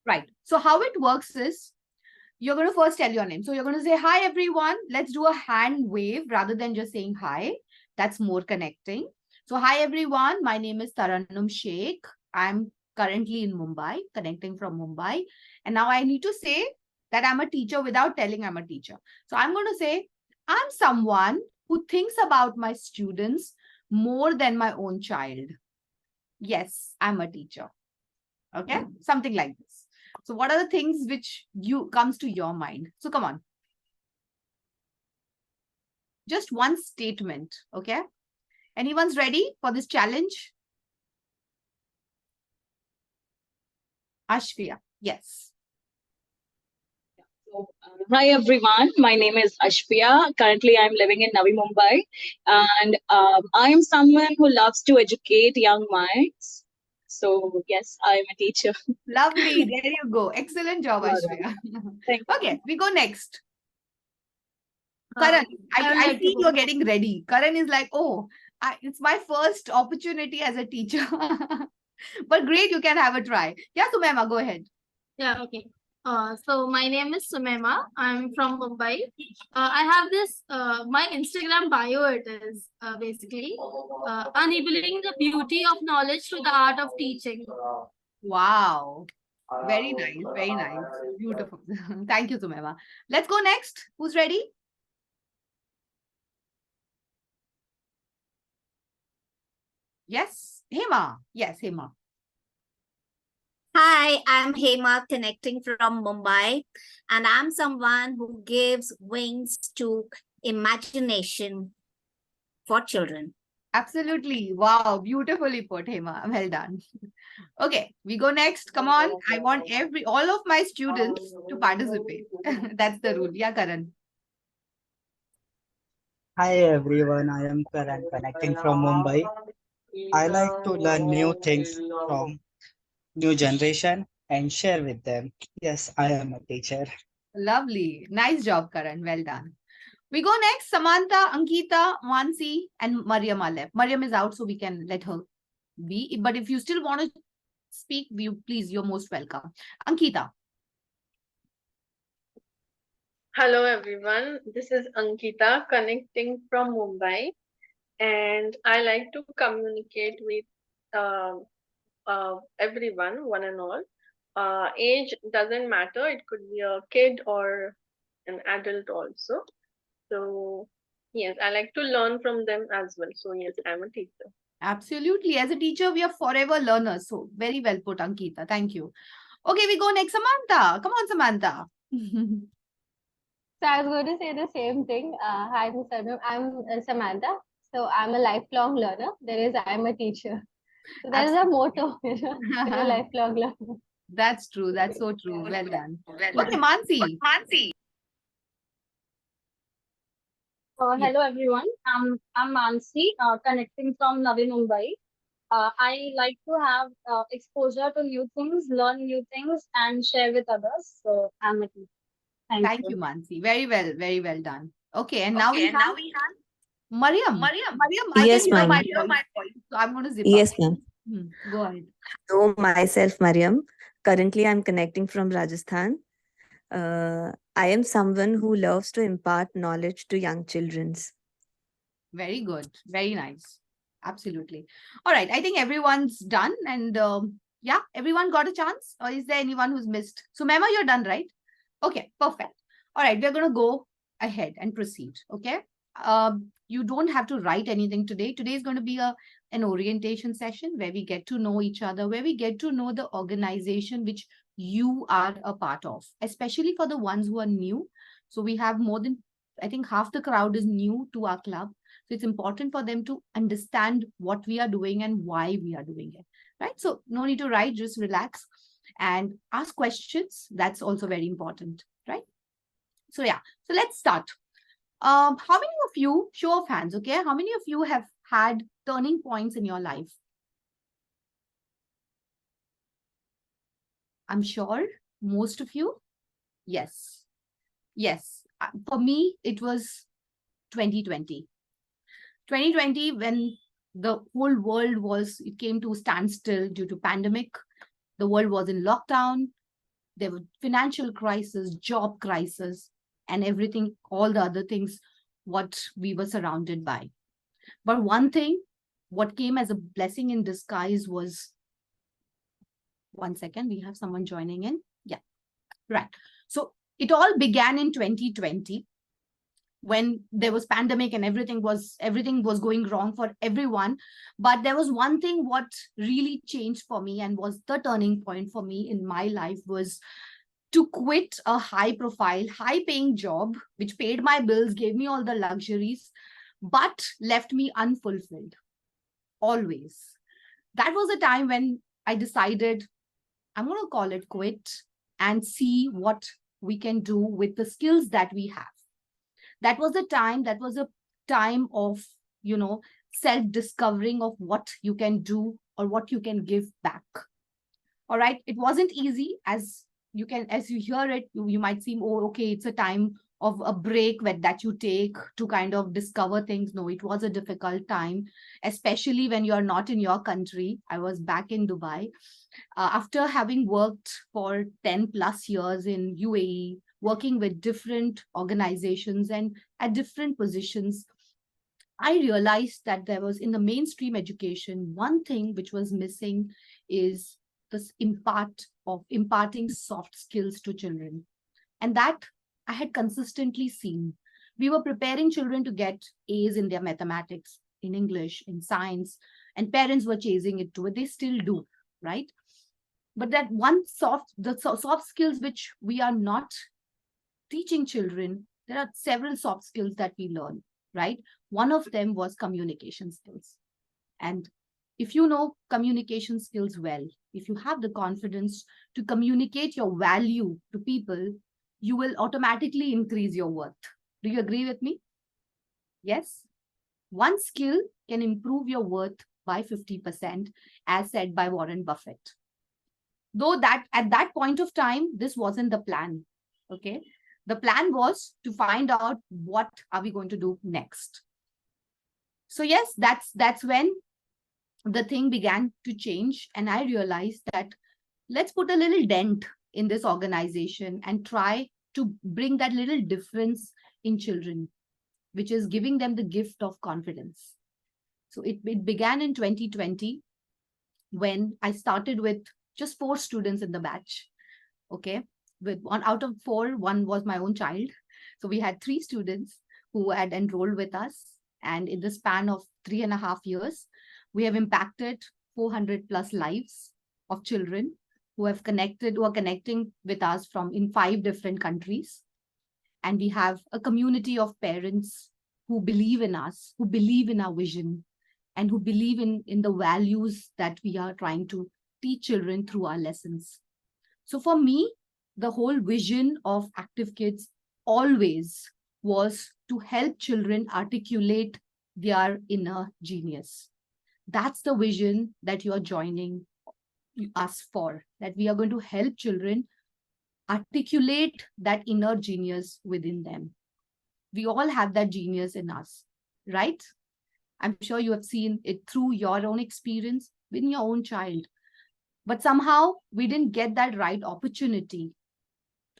Right. So how it works is, you're going to first tell your name. So you're going to say, hi, everyone. Let's do a hand wave rather than just saying hi. That's more connecting. So hi, everyone. My name is Tarannum Sheikh. I'm currently in Mumbai, connecting from Mumbai. And now I need to say that I'm a teacher without telling I'm a teacher. So I'm going to say, I'm someone who thinks about my students more than my own child. Yes, I'm a teacher. Okay, something like this. So what are the things which comes to your mind? So come on. Just one statement. Okay. Anyone's ready for this challenge? Ashfia. Yes. Hi everyone, my name is Ashfia. Currently, I'm living in Navi Mumbai, and I am someone who loves to educate young minds. So yes, I'm a teacher. Lovely. There you go. Excellent job, All Ashfia. right. Thank you. Okay, we go next. Karan, I like see to you're getting ready. Karan is like, oh, it's my first opportunity as a teacher. But great, you can have a try. Yeah, Sumema, go ahead. Yeah, okay. So my name is Sumema. I'm from Mumbai. I have this, my Instagram bio, it is basically enabling the beauty of knowledge through the art of teaching. Wow. Very nice. Very nice. Beautiful. Thank you, Sumema. Let's go next. Who's ready? Yes, Hema. Yes, Hema. Hi, I'm Hema connecting from Mumbai, and I'm someone who gives wings to imagination for children. Absolutely. Wow. Beautifully put, Hema. Well done. Okay, we go next. Come on. I want all of my students to participate. That's the rule. Yeah, Karan. Hi everyone, I am Karan connecting from Mumbai. I like to learn new things from new generation and share with them. Yes, I am a teacher. Lovely. Nice job, Karan. Well done. We go next. Samantha, Ankita, Mansi, and Mariam are left. Mariam is out, so we can let her be. But if you still want to speak, please, you're most welcome. Ankita. Hello everyone, this is Ankita connecting from Mumbai, and I like to communicate with everyone, one and all. Age doesn't matter, it could be a kid or an adult also. So, yes, I like to learn from them as well. So, yes, I'm a teacher. Absolutely. As a teacher, we are forever learners. So, very well put, Ankita. Thank you. Okay, we go next. Samantha. Come on, Samantha. So I was going to say the same thing. Hi, Mr. I'm Samantha. So I'm a lifelong learner. There is I'm a teacher. So that is a motto, I'm a lifelong learner. That's true. That's so true. Well done. Okay, Mansi. Hello everyone, I'm Mansi, connecting from Navi Mumbai. I like to have exposure to new things, learn new things, and share with others. So I'm a teacher. Thank you, Mansi. Very well done. Okay, and now we have Mariam. Mariam, I Yes, can hear ma'am. my voice. So I'm going to zip Yes, up. ma'am. Go ahead. So myself, Mariam. Currently, I'm connecting from Rajasthan. I am someone who loves to impart knowledge to young children. Very good. Very nice. Absolutely. All right. I think everyone's done. And yeah, everyone got a chance? Or is there anyone who's missed? So, Mema, you're done, right? Okay, perfect. All right. We're going to go ahead and proceed. Okay. You don't have to write anything today. Today is going to be an orientation session where we get to know each other, where we get to know the organization which you are a part of, especially for the ones who are new. So we have more than, I think half the crowd is new to our club. So it's important for them to understand what we are doing and why we are doing it, right? So no need to write, just relax and ask questions. That's also very important, right? So yeah, so let's start. How many of you, show of hands, okay? How many of you have had turning points in your life? I'm sure most of you. Yes. Yes. For me, it was 2020. 2020, when the whole world it came to standstill due to pandemic. The world was in lockdown. There were financial crisis, job crisis, and everything, all the other things, what we were surrounded by. But one thing, what came as a blessing in disguise was, one second, we have someone joining in. Yeah, right. So it all began in 2020 when there was pandemic and everything was going wrong for everyone. But there was one thing what really changed for me and was the turning point for me in my life was to quit a high profile, high paying job, which paid my bills, gave me all the luxuries, but left me unfulfilled. Always. That was a time when I decided I'm going to call it quit and see what we can do with the skills that we have. That was a time of, self-discovering of what you can do or what you can give back. All right. It wasn't easy as you hear it, you might seem, oh, okay, it's a time of a break that you take to kind of discover things. No, it was a difficult time, especially when you're not in your country. I was back in Dubai. After having worked for 10 plus years in UAE, working with different organizations and at different positions, I realized that there was in the mainstream education, one thing which was missing is this imparting soft skills to children. And that I had consistently seen. We were preparing children to get A's in their mathematics, in English, in science, and parents were chasing it too. They still do, right? But that soft skills which we are not teaching children, there are several soft skills that we learn, right? One of them was communication skills. And if you know communication skills well, if you have the confidence to communicate your value to people, you will automatically increase your worth. Do you agree with me? Yes. One skill can improve your worth by 50%, as said by Warren Buffett. Though that at that point of time, this wasn't the plan. Okay. The plan was to find out what are we going to do next. So yes, that's when the thing began to change. And I realized that let's put a little dent in this organization and try to bring that little difference in children, which is giving them the gift of confidence. So it began in 2020 when I started with just 4 students in the batch. Okay. With 1 out of 4, 1 was my own child. So we had 3 students who had enrolled with us. And in the span of 3.5 years, we have impacted 400 plus lives of children who are connecting with us from in 5 different countries. And we have a community of parents who believe in us, who believe in our vision, and who believe in the values that we are trying to teach children through our lessons. So for me, the whole vision of Active Kids always was to help children articulate their inner genius. That's the vision that you are joining us for, that we are going to help children articulate that inner genius within them. We all have that genius in us, right? I'm sure you have seen it through your own experience with your own child. But somehow we didn't get that right opportunity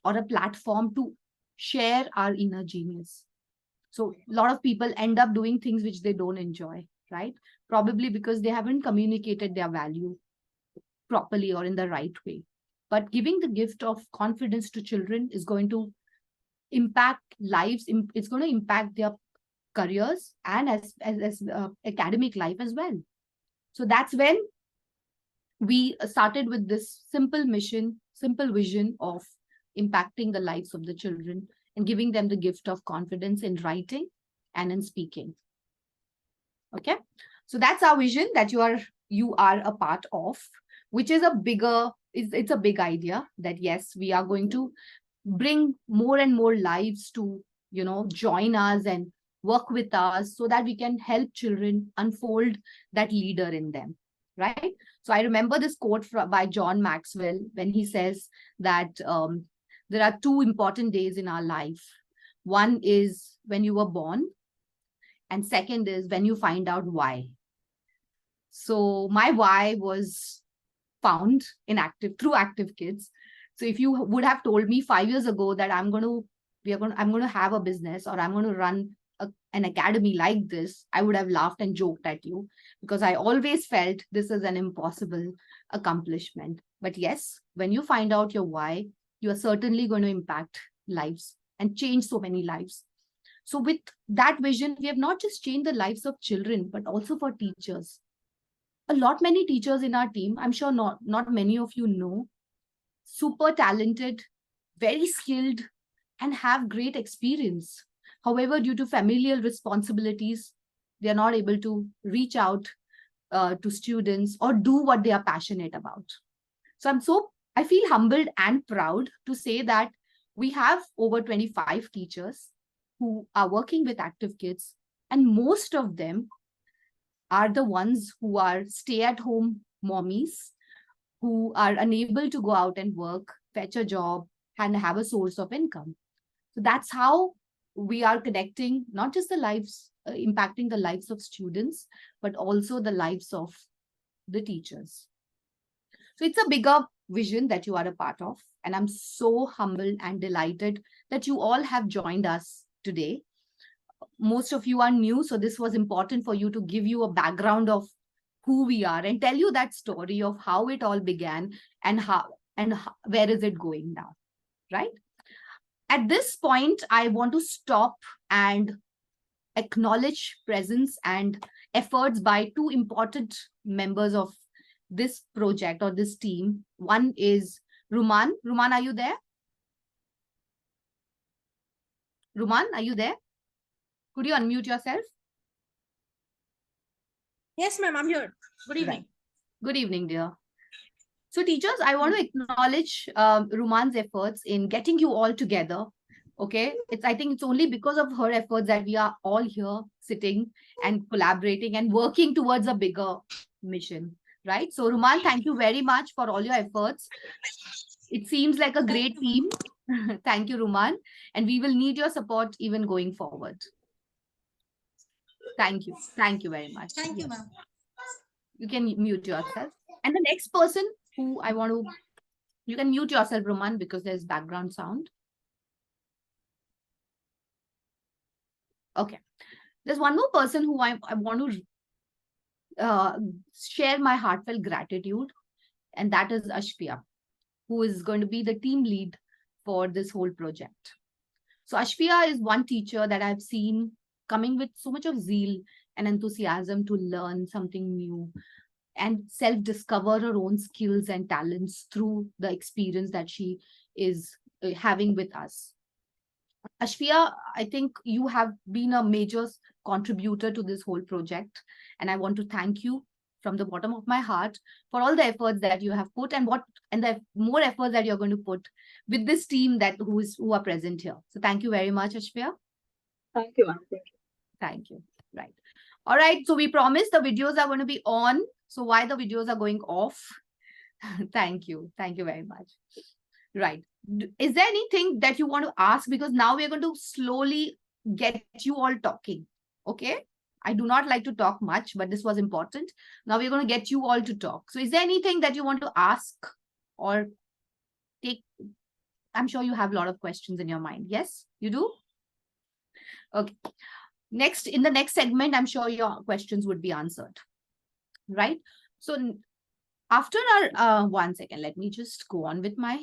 or a platform to share our inner genius. So a lot of people end up doing things which they don't enjoy, right? Probably because they haven't communicated their value properly or in the right way. But giving the gift of confidence to children is going to impact lives. It's going to impact their careers and as academic life as well. So that's when we started with this simple mission, simple vision of impacting the lives of the children and giving them the gift of confidence in writing and in speaking. Okay, so that's our vision that you are a part of, which is it's a big idea that yes, we are going to bring more and more lives to join us and work with us so that we can help children unfold that leader in them, right? So I remember this quote by John Maxwell when he says that there are 2 important days in our life. One is when you were born, and second is when you find out why. So my why was found through Active Kids. So if you would have told me 5 years ago that I'm going to have a business, or I'm going to run an academy like this, I would have laughed and joked at you, because I always felt this is an impossible accomplishment. But yes, when you find out your why, you are certainly going to impact lives and change so many lives. So with that vision, we have not just changed the lives of children, but also for teachers. Many teachers in our team, I'm sure not many of you know, super talented, very skilled, and have great experience. However, due to familial responsibilities, they are not able to reach out to students or do what they are passionate about. So I feel humbled and proud to say that we have over 25 teachers who are working with Active Kids, and most of them are the ones who are stay-at-home mommies, who are unable to go out and work, fetch a job, and have a source of income. So that's how we are connecting not just the lives, impacting the lives of students, but also the lives of the teachers. So it's a bigger vision that you are a part of. And I'm so humbled and delighted that you all have joined us today. Most of you are new, so this was important for you to give you a background of who we are and tell you that story of how it all began and where is it going now, right? At this point, I want to stop and acknowledge presence and efforts by two important members of this project or this team. One is Ruman. Ruman, are you there? Ruman, are you there? Could you unmute yourself? Yes, ma'am, I'm here. Good evening. Right. Good evening, dear. So teachers, I want to acknowledge Ruman's efforts in getting you all together. Okay, I think it's only because of her efforts that we are all here sitting and collaborating and working towards a bigger mission, right? So Ruman, thank you very much for all your efforts. It seems like a great team. Thank you, Ruman. And we will need your support even going forward. Thank you. Thank you very much. Thank you, ma'am. You can mute yourself. And the next person who I want to, you can mute yourself, Ruman, because there's background sound. Okay. There's one more person who I want to share my heartfelt gratitude, and that is Ashpia, who is going to be the team lead for this whole project. So Ashpia is one teacher that I've seen coming with so much of zeal and enthusiasm to learn something new and self-discover her own skills and talents through the experience that she is having with us. Ashpia, I think you have been a major contributor to this whole project, and I want to thank you from the bottom of my heart for all the efforts that you have put and the more efforts that you're going to put with this team who are present here. So thank you very much, Ashpia. Thank you, ma'am. Thank you. Thank you. Right. All right. So we promised the videos are going to be on. So why the videos are going off? Thank you. Thank you very much. Right. Is there anything that you want to ask? Because now we're going to slowly get you all talking. Okay. I do not like to talk much, but this was important. Now we're going to get you all to talk. So is there anything that you want to ask or take? I'm sure you have a lot of questions in your mind. Yes, you do? Okay. Next, in the next segment, I'm sure your questions would be answered. Right? So after our, 1 second, let me just go on with my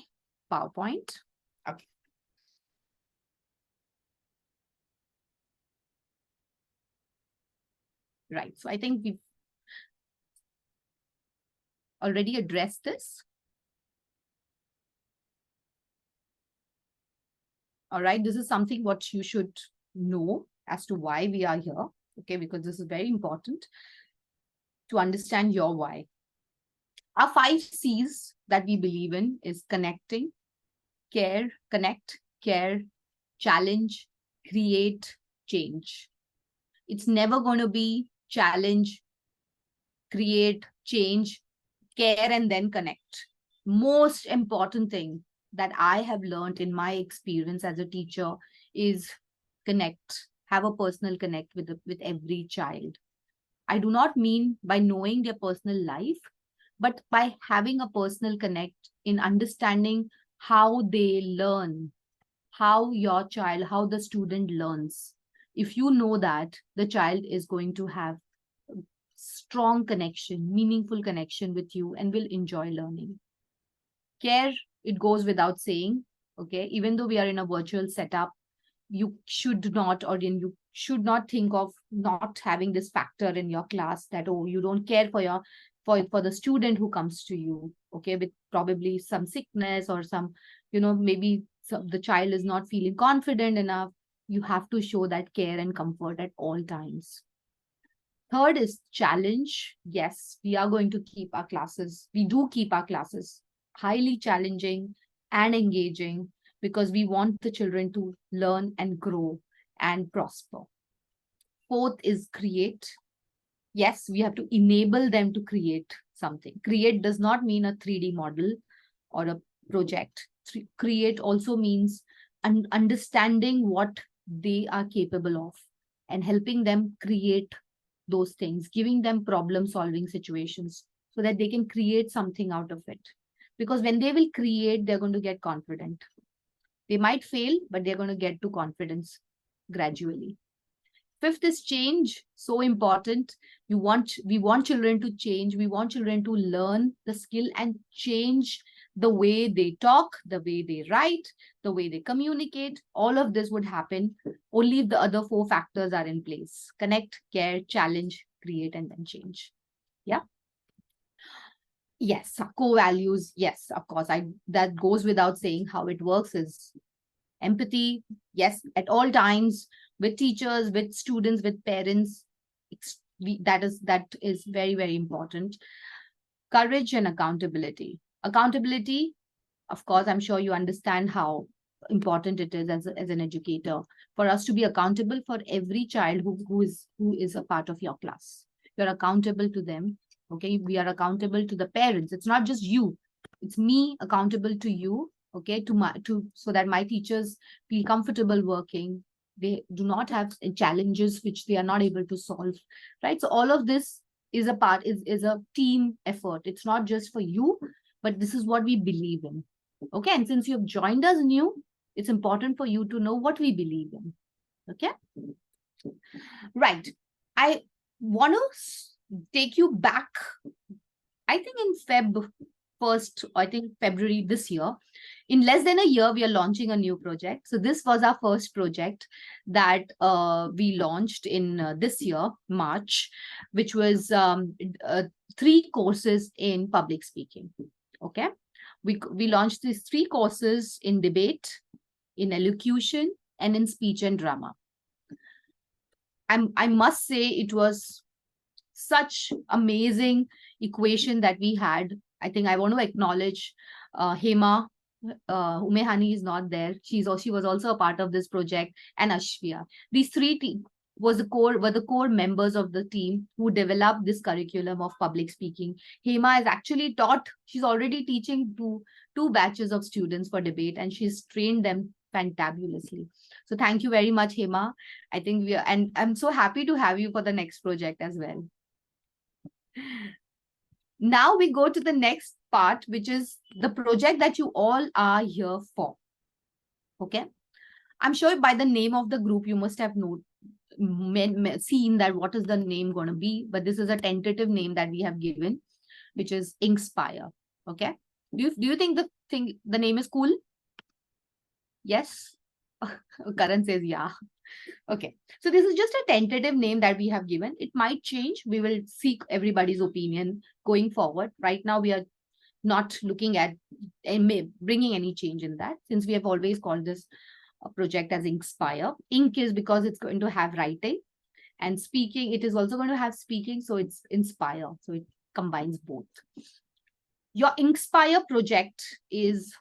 PowerPoint. Okay. Right. So I think we've already addressed this. All right. This is something what you should know as to why we are here. Okay. Because this is very important to understand your why. Our 5 C's that we believe in is connecting, care, connect, care, challenge, create, change. It's never going to be challenge, create, change, care, and then connect. Most important thing that I have learned in my experience as a teacher is connect, have a personal connect with every child. I do not mean by knowing their personal life, but by having a personal connect in understanding how they learn, how your child, how the student learns. If you know that the child is going to have strong connection, meaningful connection with you and will enjoy learning. Care, it goes without saying, okay? Even though we are in a virtual setup, you should not, or you should not think of not having this factor in your class that, oh, you don't care for your for the student who comes to you, okay, with probably some sickness or some, maybe the child is not feeling confident enough. You have to show that care and comfort at all times. Third is challenge. Yes, we are going to keep our classes. We do keep our classes highly challenging and engaging because we want the children to learn and grow and prosper. Fourth is create. Yes, we have to enable them to create something. Create does not mean a 3D model or a project. Create also means understanding what they are capable of and helping them create those things, giving them problem-solving situations so that they can create something out of it. Because when they will create, they're going to get confident. They might fail, but they're going to get to confidence gradually. Fifth is change. So important. We want children to change. We want children to learn the skill and change the way they talk, the way they write, the way they communicate. All of this would happen only if the other 4 factors are in place. Connect, care, challenge, create, and then change. Yeah. Yes, core values. Yes, of course. That goes without saying. How it works is empathy. Yes, at all times, with teachers, with students, with parents. That is very, very important. Courage and accountability. Accountability, of course, I'm sure you understand how important it is as an educator for us to be accountable for every child who is a part of your class. You're accountable to them. Okay, we are accountable to the parents. It's not just you. It's me accountable to you. Okay, so that my teachers feel comfortable working. They do not have challenges which they are not able to solve, right? So all of this is a team effort. It's not just for you, but this is what we believe in. Okay, and since you have joined us new, it's important for you to know what we believe in. Okay, right. I want to take you back, I think in February this year. In less than a year, we are launching a new project. So this was our first project that we launched in this year, March, which was 3 courses in public speaking. Okay, we launched these 3 courses in debate, in elocution, and in speech and drama. I must say it was such amazing equation that we had. I think I want to acknowledge Hema. Umehani is not there. She was also a part of this project, and Ashvia. These 3 were the core members of the team who developed this curriculum of public speaking. Hema has actually taught. She's already teaching two batches of students for debate, and she's trained them fantabulously. So thank you very much, Hema. I think and I'm so happy to have you for the next project as well. Now we go to the next part, which is the project that you all are here for. Okay, I'm sure by the name of the group you must have seen that what is the name going to be, but this is a tentative name that we have given, which is Inkspire. Okay, do you think the name is cool? Yes. Karan says yeah. Okay, so this is just a tentative name that we have given. It might change. We will seek everybody's opinion going forward. Right now, we are not looking at bringing any change in that, since we have always called this project as Inkspire. Ink is because it's going to have writing, and speaking, it is also going to have speaking, so it's Inspire. So it combines both. Your Inkspire project is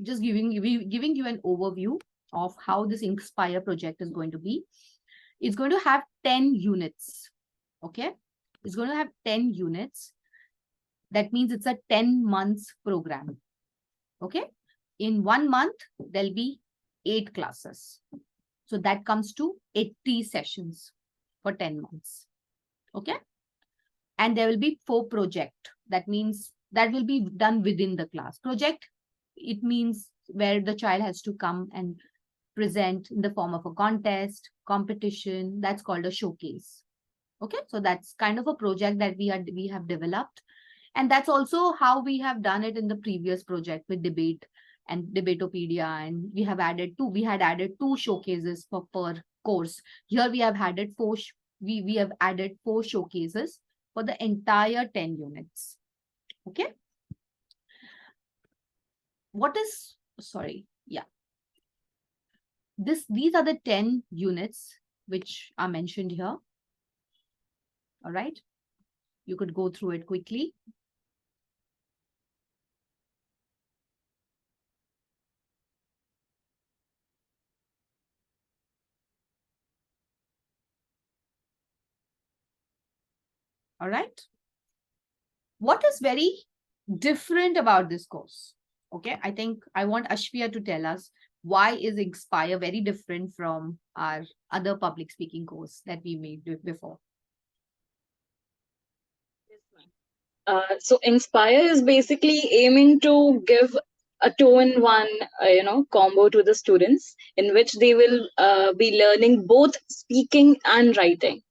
just giving you an overview of how this Inkspire project is going to be. It's going to have 10 units. Okay, it's going to have 10 units. That means it's a 10 months program. Okay, in 1 month there'll be 8 classes, so that comes to 80 sessions for 10 months. Okay, and there will be 4 projects. That means that will be done within the class. Project it means where the child has to come and present in the form of a contest, competition. That's called a showcase. Okay, so that's kind of a project that we have developed. And that's also how we have done it in the previous project with debate and Debatopedia. And we had added 2 showcases per course. Here we have added 4 showcases for the entire 10 units. Okay. These are the 10 units which are mentioned here. All right. You could go through it quickly. All right. What is very different about this course? Okay, I think I want Ashvia to tell us why is Inspire very different from our other public speaking course that we made before. So Inspire is basically aiming to give a 2-in-1, combo to the students, in which they will be learning both speaking and writing.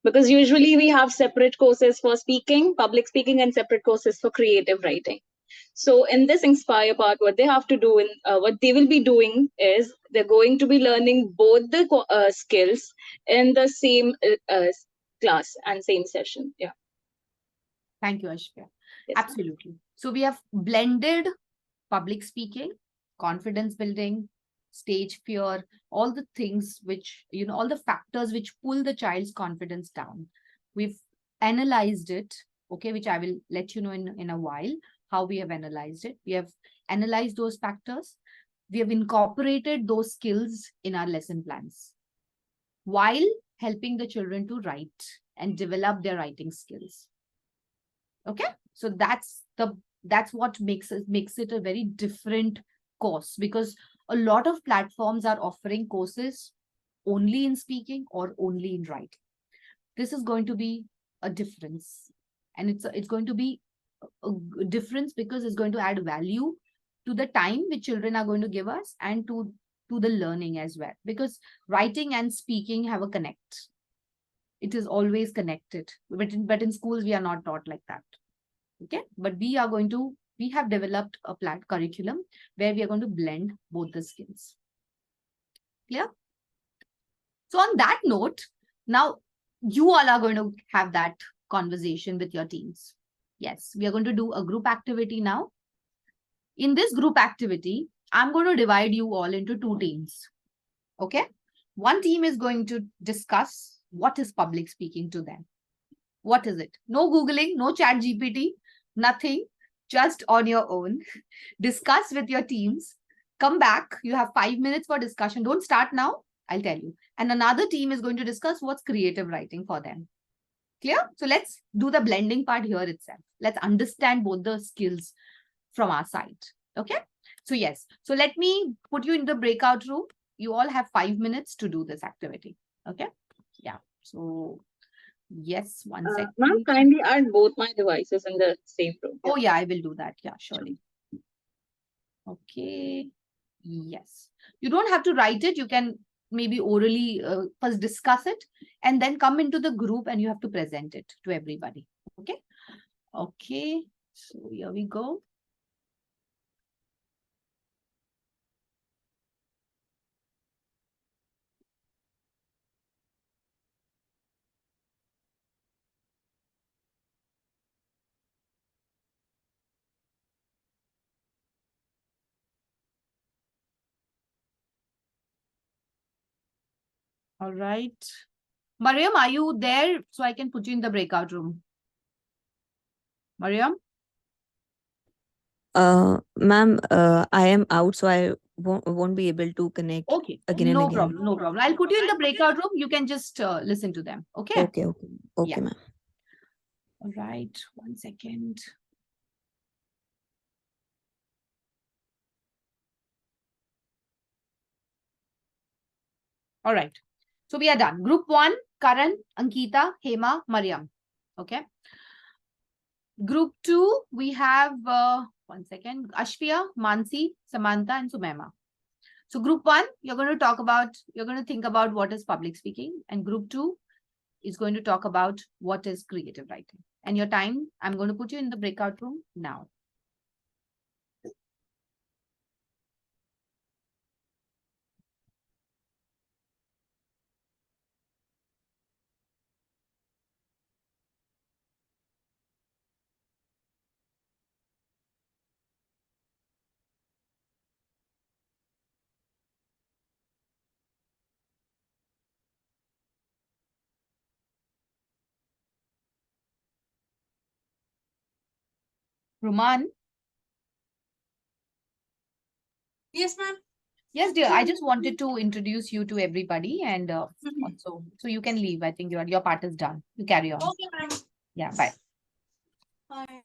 Because usually we have separate courses for speaking, public speaking, and separate courses for creative writing. So in this Inspire part, what they have to do, what they will be doing is they're going to be learning both the skills in the same class and same session. Yeah. Thank you, Ashvia. Yes. Absolutely. So we have blended public speaking, confidence building, stage fear, all the things which, all the factors which pull the child's confidence down. We've analyzed it, okay, which I will let you know in a while, how we have analyzed it. We have analyzed those factors. We have incorporated those skills in our lesson plans while helping the children to write and develop their writing skills. Okay, so that's what makes it a very different course, because a lot of platforms are offering courses only in speaking or only in writing. This is going to be a difference, and it's going to be a difference because it's going to add value to the time which children are going to give us and to the learning as well, because writing and speaking have a connect. It is always connected, but in schools we are not taught like that. Okay, but we have developed a curriculum where we are going to blend both the skills. Clear? So on that note, now you all are going to have that conversation with your teams. Yes, we are going to do a group activity now. In this group activity, I'm going to divide you all into 2 teams. Okay, one team is going to discuss what is public speaking to them. What is it? No Googling, no ChatGPT, nothing, just on your own. Discuss with your teams. Come back. You have 5 minutes for discussion. Don't start now. I'll tell you. And another team is going to discuss what's creative writing for them. Clear? So let's do the blending part here itself. Let's understand both the skills from our side. Okay? So yes. So let me put you in the breakout room. You all have 5 minutes to do this activity. Okay? Yeah. So yes, one second. Ma'am, kindly add both my devices in the same room. Oh yeah, I will do that. Yeah, surely. Okay. Yes. You don't have to write it. You can maybe orally first discuss it and then come into the group and you have to present it to everybody. Okay. Okay. So here we go. All right. Mariam, are you there? So I can put you in the breakout room. Mariam? Ma'am, I am out, so I won't be able to connect. Okay. Again and No again. problem. No problem. I'll put you in the breakout room. You can just listen to them. Okay. Okay, Yeah. ma'am. All right. 1 second. All right. So we are done. Group 1, Karan, Ankita, Hema, Mariam. Okay. Group 2, we have One second. Ashpia, Mansi, Samantha, and Sumema. So group 1, you're going to think about what is public speaking, and group 2 is going to talk about what is creative writing. And your time, I'm going to put you in the breakout room now. Ruman. Yes, ma'am. Yes, dear. I just wanted to introduce you to everybody, and also, so you can leave. I think your part is done. You carry on. Okay, ma'am. Yeah, bye. Bye.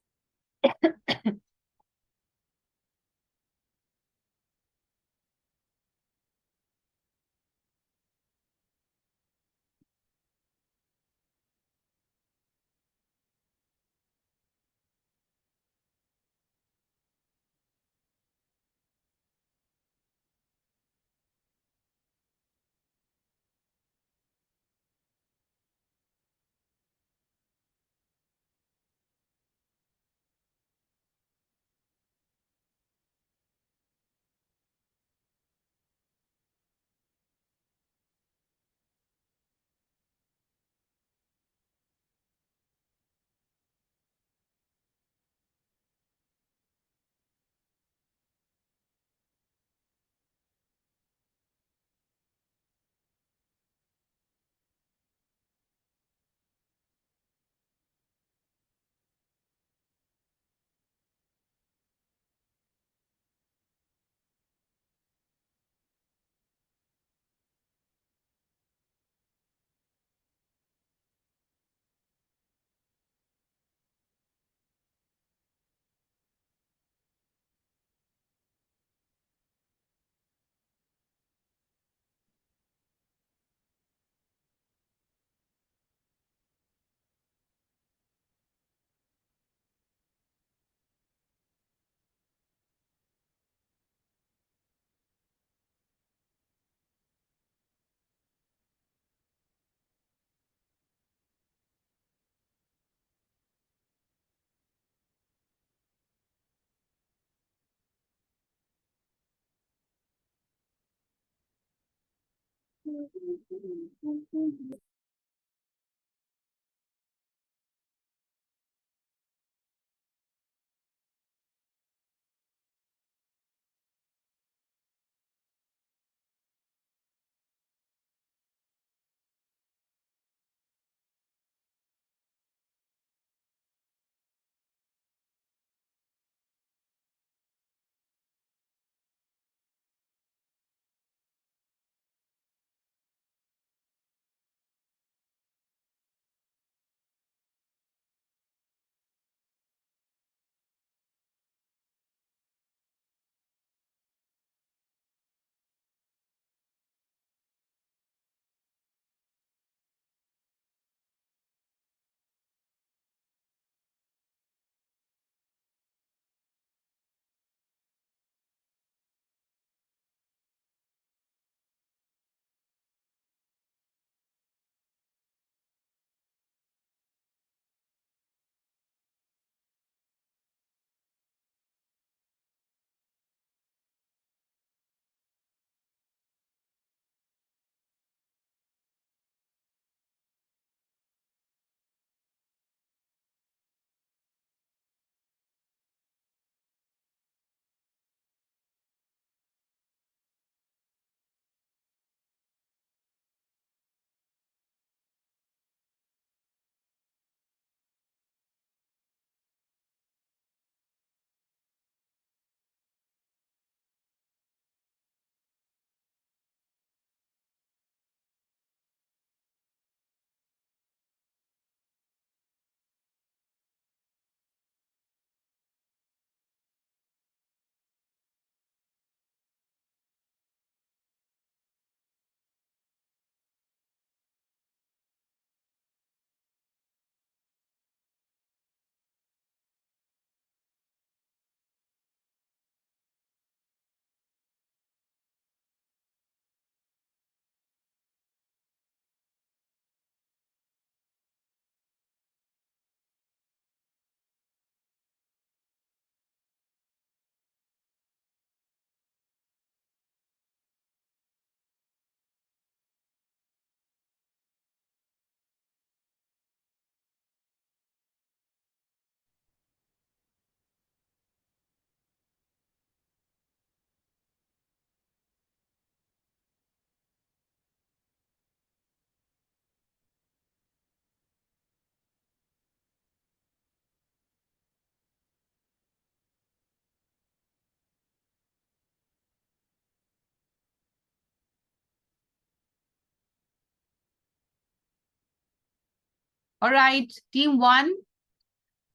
All right, team 1,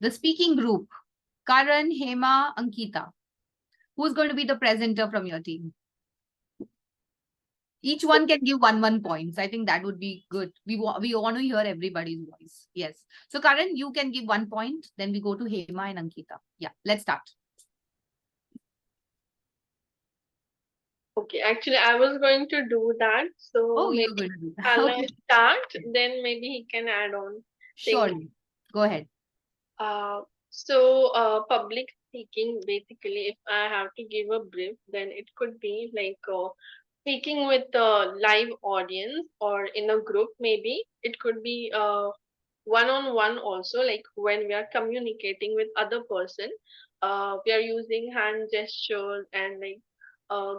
the speaking group, Karan, Hema, Ankita. Who's going to be the presenter from your team? Each one can give one points. I think that would be good. We want to hear everybody's voice. Yes. So Karan, you can give 1 point. Then we go to Hema and Ankita. Yeah, let's start. Okay, actually, I was going to do that. So Oh, you're maybe going to do that. I'll Okay. start, then maybe he can add on. Surely. Go ahead. Public speaking, basically, if I have to give a brief, then it could be like speaking with a live audience or in a group, maybe. It could be one-on-one also, like when we are communicating with other person, we are using hand gestures and like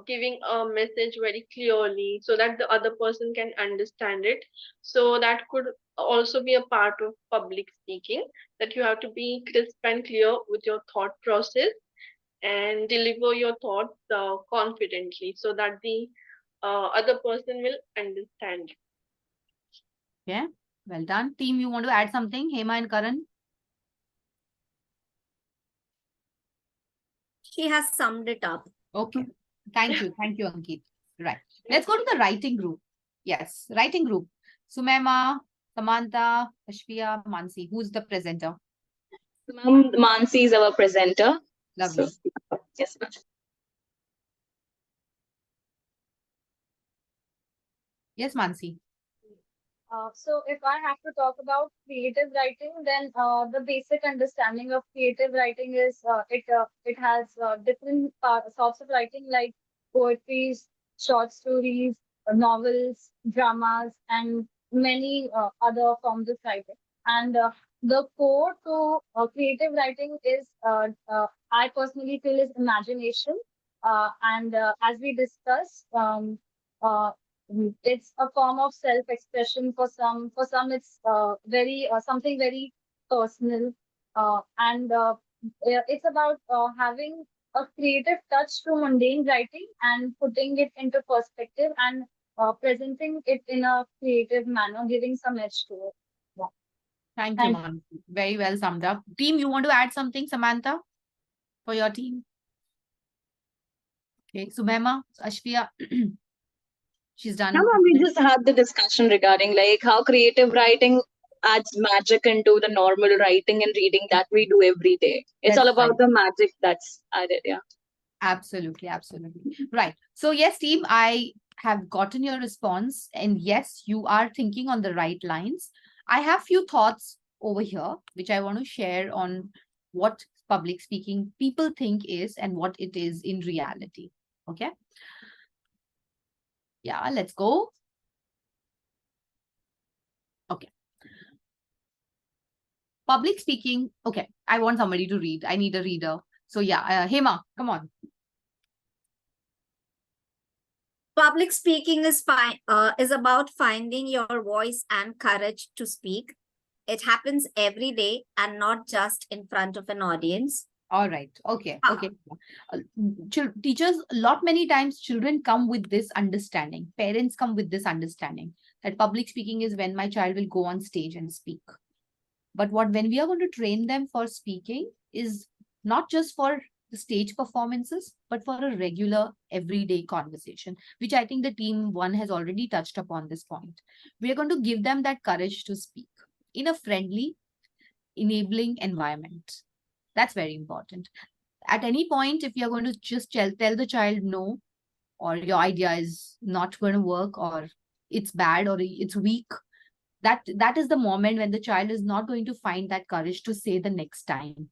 giving a message very clearly so that the other person can understand it. So that could also be a part of public speaking, that you have to be crisp and clear with your thought process and deliver your thoughts confidently so that the other person will understand. Yeah. Well done. Team, you want to add something? Hema and Karan? She has summed it up. Okay. Thank you. Thank you, Ankit. Right. Let's go to the writing group. Yes. Writing group. Sumema, Samantha, Ashfia, Mansi. Who's the presenter? Ma'am, Mansi is our presenter. Lovely. So, yes, ma'am. Yes, Mansi. So if I have to talk about creative writing, then the basic understanding of creative writing is it has different sorts of writing like poetry, short stories, novels, dramas, and many other forms of writing. And the core to creative writing is, I personally feel, is imagination. And as we discussed, it's a form of self-expression for some. For some, it's very something very personal, and it's about having a creative touch to mundane writing and putting it into perspective and presenting it in a creative manner, giving some edge to it. Yeah. Thank you, Mansi. Very well summed up. Team, you want to add something, Samantha, for your team? Okay. Sumema, Ashfia. She's done. No, ma'am, we just had the discussion regarding like how creative writing adds magic into the normal writing and reading that we do every day. It's That's all about right. the magic that's added, yeah. Absolutely, absolutely. Right. So yes, team, I have gotten your response. And yes, you are thinking on the right lines. I have few thoughts over here, which I want to share on what public speaking people think is and what it is in reality. Okay. Yeah, let's go. Okay. Public speaking. Okay. I want somebody to read. I need a reader. So yeah, Hema, come on. Public speaking is about finding your voice and courage to speak. It happens every day and not just in front of an audience. All right. Okay. Okay. Teachers, many times children come with this understanding. Parents come with this understanding that public speaking is when my child will go on stage and speak. But when we are going to train them for speaking is not just for the stage performances, but for a regular everyday conversation, which I think the team 1 has already touched upon this point. We are going to give them that courage to speak in a friendly, enabling environment. That's very important. At any point, if you're going to just tell the child no, or your idea is not going to work, or it's bad, or it's weak, that is the moment when the child is not going to find that courage to say the next time.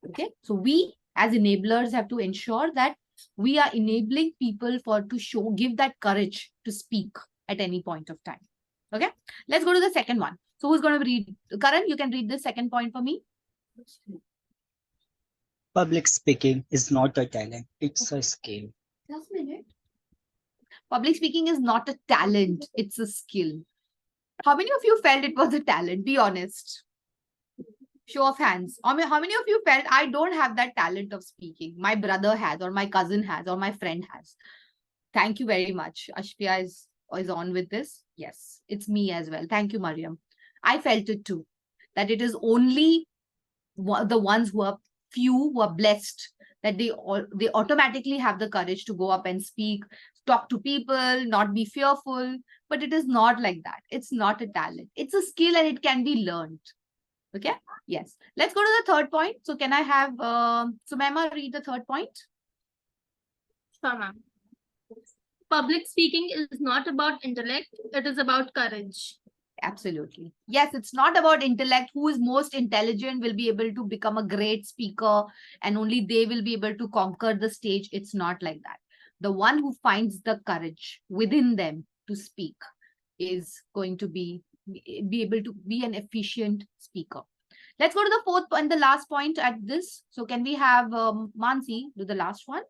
Okay. So we as enablers have to ensure that we are enabling people to give that courage to speak at any point of time. Okay. Let's go to the second one. So who's going to read? Karan, you can read the second point for me. Public speaking is not a talent, it's a skill. Just a minute. Public speaking is not a talent, it's a skill. How many of you felt it was a talent? Be honest. Show of hands. How many of you felt I don't have that talent of speaking? My brother has, or my cousin has, or my friend has. Thank you very much. Ashfia is on with this. Yes, it's me as well. Thank you, Mariam. I felt it too, that it is only the ones who are few, who are blessed, that they automatically have the courage to go up and speak, talk to people, not be fearful. But it is not like that. It's not a talent. It's a skill and it can be learned. Okay. Yes. Let's go to the third point. So can I have Sumaima read the third point? Sure, ma'am. Public speaking is not about intellect, it is about courage. Absolutely. Yes, it's not about intellect. Who is most intelligent will be able to become a great speaker and only they will be able to conquer the stage. It's not like that. The one who finds the courage within them to speak is going to be able to be an efficient speaker. Let's go to the fourth and the last point at this. So can we have Mansi do the last one?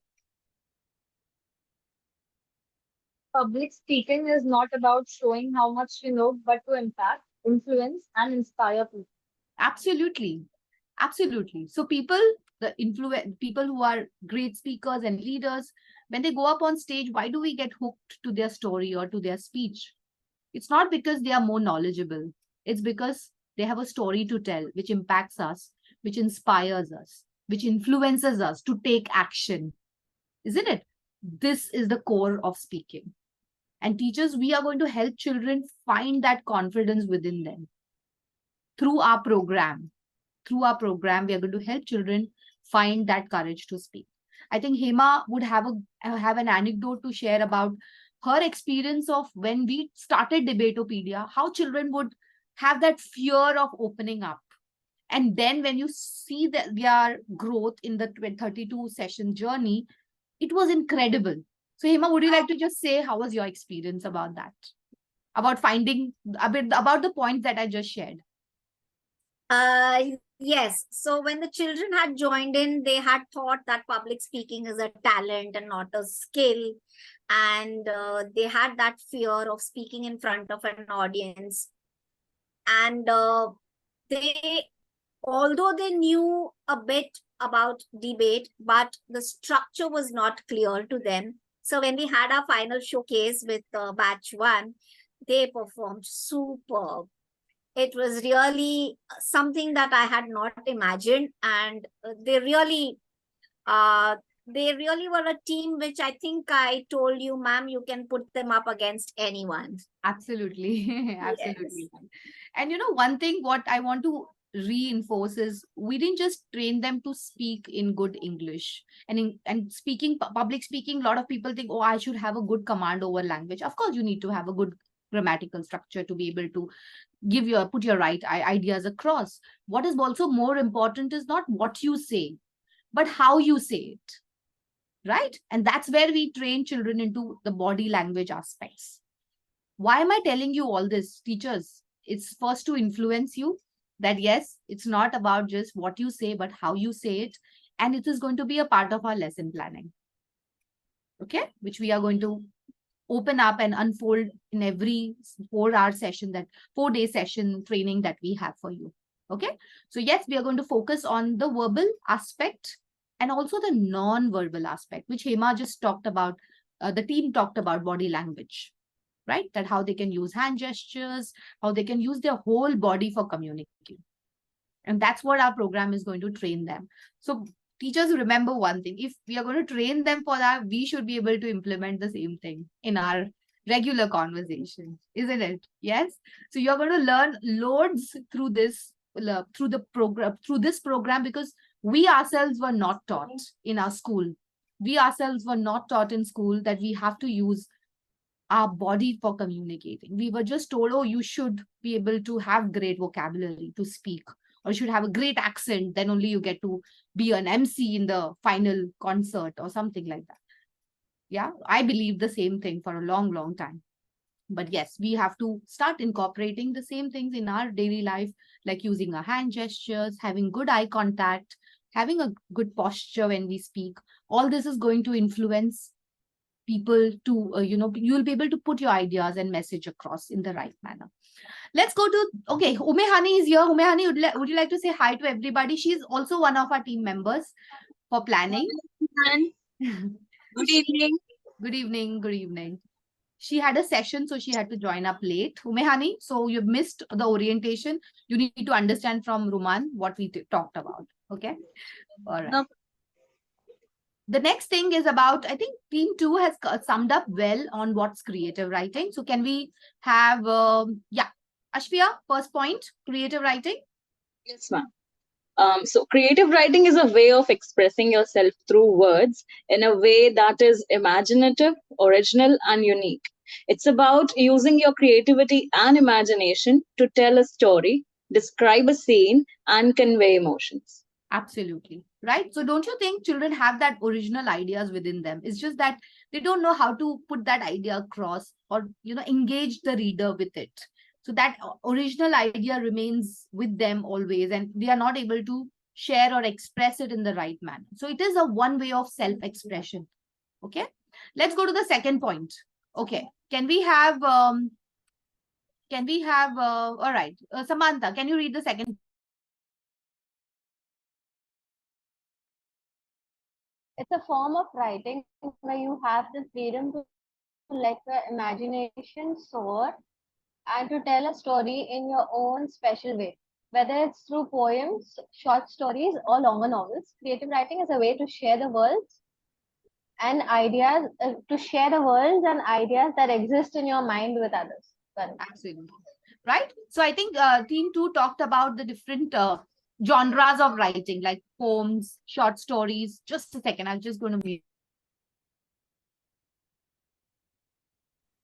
Public speaking is not about showing how much you know, but to impact, influence, and inspire people. Absolutely. Absolutely. So people who are great speakers and leaders, when they go up on stage, why do we get hooked to their story or to their speech? It's not because they are more knowledgeable. It's because they have a story to tell, which impacts us, which inspires us, which influences us to take action. Isn't it? This is the core of speaking. And teachers, we are going to help children find that confidence within them through our program. Through our program, we are going to help children find that courage to speak. I think Hema would have an anecdote to share about her experience of when we started Debatopedia, how children would have that fear of opening up. And then when you see their growth in the 32 session journey, it was incredible. So Hema, would you like to just say how was your experience about that? About finding a bit about the points that I just shared. Yes. So when the children had joined in, they had thought that public speaking is a talent and not a skill. And they had that fear of speaking in front of an audience. And although they knew a bit about debate, but the structure was not clear to them. So when we had our final showcase with batch 1, they performed superb. It was really something that I had not imagined, and they really were a team which I think I told you, ma'am, you can put them up against anyone. Absolutely. Absolutely. Yes. And you know, one thing what I want to reinforce is we didn't just train them to speak in good English and speaking, public speaking. A lot of people think, oh, I should have a good command over language. Of course, you need to have a good grammatical structure to be able to put your right ideas across. What is also more important is not what you say, but how you say it. Right? And that's where we train children into the body language aspects. Why am I telling you all this, teachers? It's first to influence you that yes, it's not about just what you say, but how you say it. And it is going to be a part of our lesson planning. Okay? Which we are going to open up and unfold in every 4-hour session, that 4-day session training that we have for you. Okay? So yes, we are going to focus on the verbal aspect and also the non-verbal aspect, which Hema just talked about. The team talked about body language, right? That how they can use hand gestures, how they can use their whole body for communicating. And that's what our program is going to train them. So teachers, remember one thing, if we are going to train them for that, we should be able to implement the same thing in our regular conversations, isn't it? Yes. So you're going to learn loads through this program, because we ourselves were not taught in our school. We ourselves were not taught in school that we have to use our body for communicating. We were just told, oh, you should be able to have great vocabulary to speak, or you should have a great accent, then only you get to be an MC in the final concert or something like that. Yeah, I believe the same thing for a long, long time. But yes, we have to start incorporating the same things in our daily life, like using our hand gestures, having good eye contact, having a good posture when we speak. All this is going to influence people to, you'll be able to put your ideas and message across in the right manner. Let's go to, okay, Umehani is here. Umehani, would you like to say hi to everybody? She's also one of our team members for planning. Good evening. Good evening. Good evening. She had a session, so she had to join up late. Umehani, so you've missed the orientation. You need to understand from Ruman what we talked about. Okay. All right. No. The next thing is about, I think team 2 has summed up well on what's creative writing. So can we have, Ashvia, first point, creative writing? Yes, ma'am. So creative writing is a way of expressing yourself through words in a way that is imaginative, original, and unique. It's about using your creativity and imagination to tell a story, describe a scene, and convey emotions. Absolutely. Right. So don't you think children have that original ideas within them? It's just that they don't know how to put that idea across or, engage the reader with it. So that original idea remains with them always, and they are not able to share or express it in the right manner. So it is a one way of self-expression. Okay. Let's go to the second point. Okay. Can we have, all right. Samantha, can you read the second? It's a form of writing where you have the freedom to let your imagination soar and to tell a story in your own special way. Whether it's through poems, short stories, or longer novels, creative writing is a way to share the worlds and ideas, that exist in your mind with others. Absolutely. Right. So I think team 2 talked about the different genres of writing, like poems, short stories. Just a second, I'm just going to mute.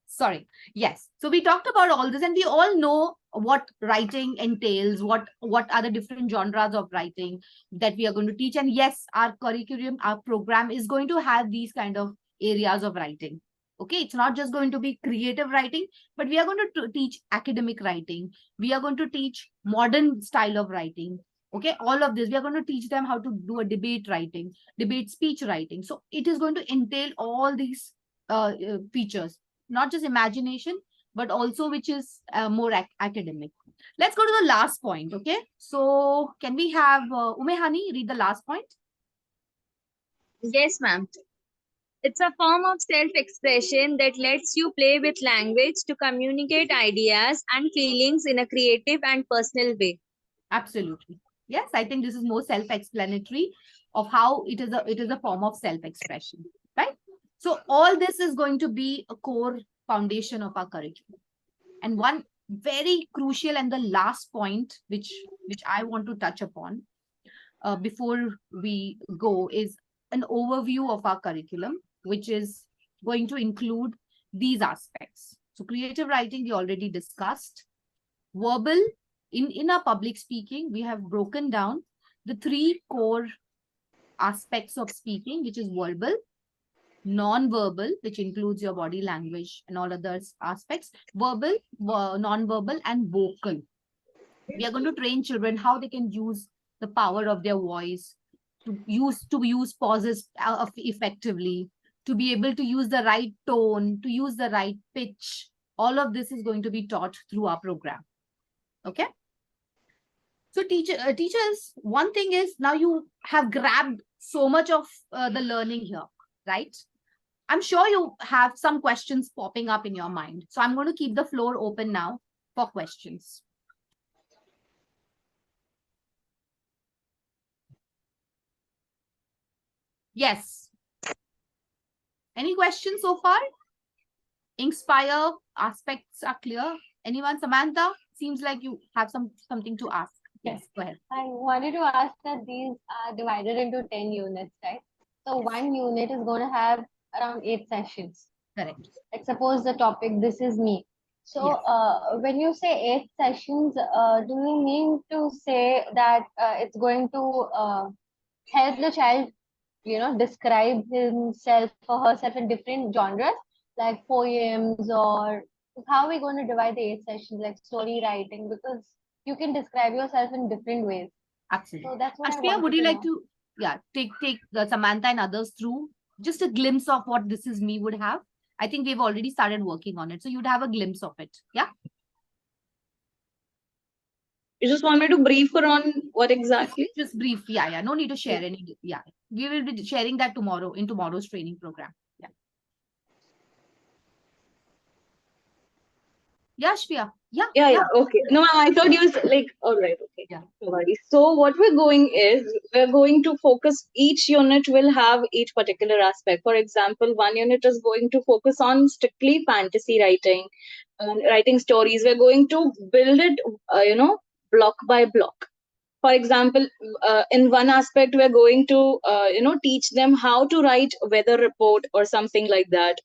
Sorry. Yes. So we talked about all this, and we all know what writing entails, what are the different genres of writing that we are going to teach. And yes, our curriculum, our program is going to have these kind of areas of writing. Okay, it's not just going to be creative writing, but we are going to teach academic writing. We are going to teach modern style of writing. Okay, all of this, we are going to teach them how to do a debate writing, debate speech writing. So it is going to entail all these features, not just imagination, but also which is more academic. Let's go to the last point. Okay, so can we have Umehani read the last point? Yes, ma'am. It's a form of self-expression that lets you play with language to communicate ideas and feelings in a creative and personal way. Absolutely. Yes, I think this is more self-explanatory of how it is a form of self-expression, right? So all this is going to be a core foundation of our curriculum. And one very crucial and the last point, which I want to touch upon before we go, is an overview of our curriculum, which is going to include these aspects. So creative writing, we already discussed. Verbal, in our public speaking, we have broken down the 3 core aspects of speaking, which is verbal, non-verbal, which includes your body language and all other aspects, verbal, non-verbal, and vocal. We are going to train children how they can use the power of their voice, to use pauses effectively, to be able to use the right tone, to use the right pitch. All of this is going to be taught through our program. Okay. So teachers, one thing is, now you have grabbed so much of the learning here, right? I'm sure you have some questions popping up in your mind. So I'm going to keep the floor open now for questions. Yes. Any questions so far? Inspire aspects are clear. Anyone? Samantha, seems like you have something to ask. Yes, go ahead. I wanted to ask that these are divided into 10 units, right? So one unit is going to have around 8 sessions. Correct. Like suppose the topic, this is me. So Yes. when you say 8 sessions, do you mean to say that it's going to help the child, describe himself or herself in different genres, like poems, or how are we going to divide the 8 sessions, like story writing, because you can describe yourself in different ways. Absolutely. So that's what Ashpriya, would you like to take Samantha and others through just a glimpse of what This Is Me would have? I think we've already started working on it, so you'd have a glimpse of it. Yeah. You just want me to brief her on what exactly? Just brief. Yeah. No need to share any. Yeah. We will be sharing that tomorrow in tomorrow's training program. Yeah. Yeah, Shreya. Yeah. Yeah, okay. No, ma'am, I thought you was like, all right, okay. Yeah. No worries. So what we're going to focus, each unit will have each particular aspect. For example, one unit is going to focus on strictly fantasy writing, writing stories. We're going to build it, block by block. For example, in one aspect, we're going to, teach them how to write weather report or something like that,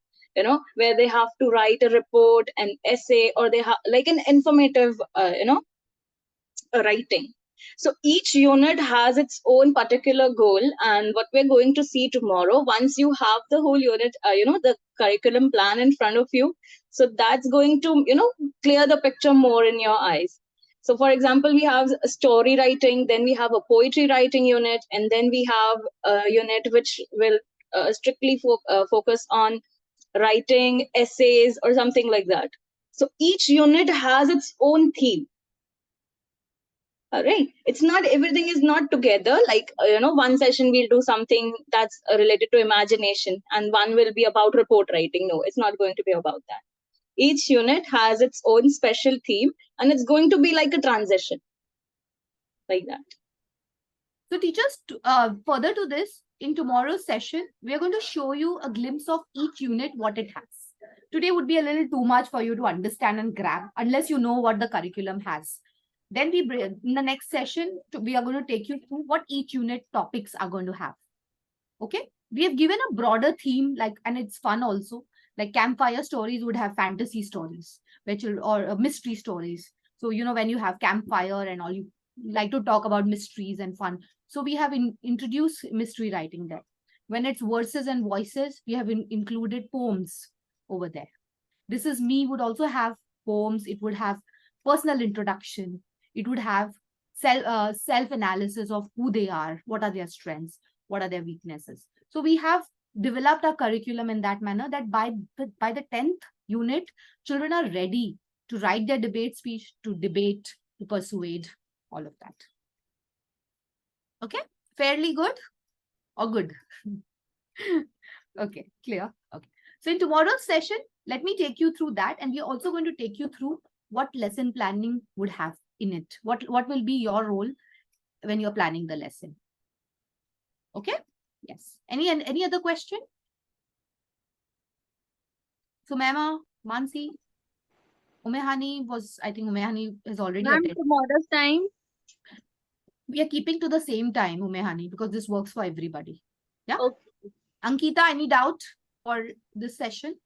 where they have to write a report, an essay, or they have like an informative, writing. So each unit has its own particular goal, and what we're going to see tomorrow, once you have the whole unit, the curriculum plan in front of you, so that's going to, clear the picture more in your eyes. So for example, we have a story writing, then we have a poetry writing unit, and then we have a unit which will strictly focus on writing essays or something like that. So each unit has its own theme. All right, it's not, everything is not together, like one session we'll do something that's related to imagination and one will be about report writing. No, it's not going to be about that. Each unit has its own special theme, and it's going to be like a transition, like that. So teachers, further to this, in tomorrow's session, we are going to show you a glimpse of each unit, what it has. Today would be a little too much for you to understand and grab, unless you know what the curriculum has. Then in the next session, we are going to take you through what each unit topics are going to have. Okay, we have given a broader theme, and it's fun also. Like campfire stories would have fantasy stories, or mystery stories. So when you have campfire and all, you like to talk about mysteries and fun. So we have introduced mystery writing there. When it's verses and voices, we have included poems over there. This Is Me would also have poems. It would have personal introduction. It would have self-analysis of who they are, what are their strengths, what are their weaknesses. So we have developed our curriculum in that manner that by the 10th unit, children are ready to write their debate speech, to debate, to persuade, all of that. Okay, fairly good or good? Okay, clear. Okay. So in tomorrow's session, let me take you through that, and we're also going to take you through what lesson planning would have in it. What will be your role when you're planning the lesson? Okay. Yes. Any other question? Sumema, Mansi, Umehani I think Umehani has already attended. Tomorrow's time. We are keeping to the same time, Umehani, because this works for everybody. Yeah. Okay. Ankita, any doubt for this session?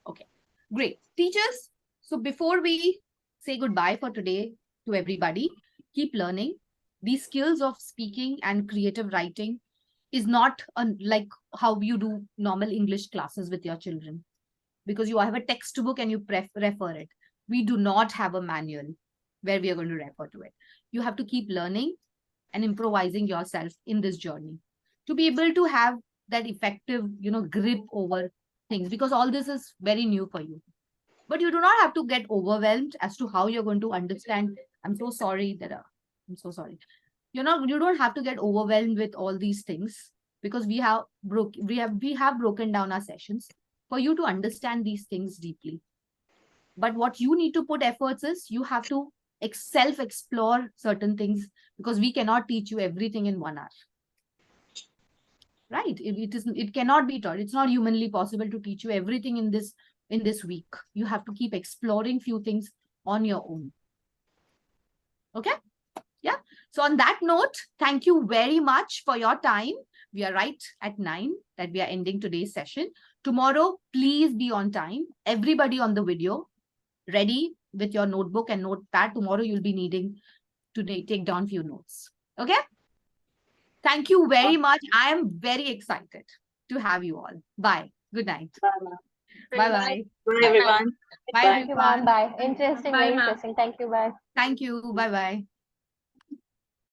Okay, great. Teachers, so before we say goodbye for today to everybody, keep learning. These skills of speaking and creative writing is not like how you do normal English classes with your children, because you have a textbook and you refer it. We do not have a manual where we are going to refer to it. You have to keep learning and improvising yourself in this journey to be able to have that effective, grip over things, because all this is very new for you. But you do not have to get overwhelmed as to how you're going to understand. I'm so sorry. I'm so sorry. You don't have to get overwhelmed with all these things, because we have broken down our sessions for you to understand these things deeply. But what you need to put efforts is you have to self-explore certain things, because we cannot teach you everything in 1 hour. Right? It cannot be taught. It's not humanly possible to teach you everything in this week. You have to keep exploring few things on your own. Okay? Yeah. So on that note, thank you very much for your time. We are right at 9 that we are ending today's session. Tomorrow, please be on time. Everybody on the video, ready with your notebook and notepad. Tomorrow you'll be needing to take down few notes. Okay? Thank you very much. I am very excited to have you all. Bye. Good night. Bye-bye. Bye, everyone. Bye, Thank you, ma'am. everyone. Bye. Interesting, Bye, very ma'am. interesting. Thank you. Bye. Thank you. Bye-bye.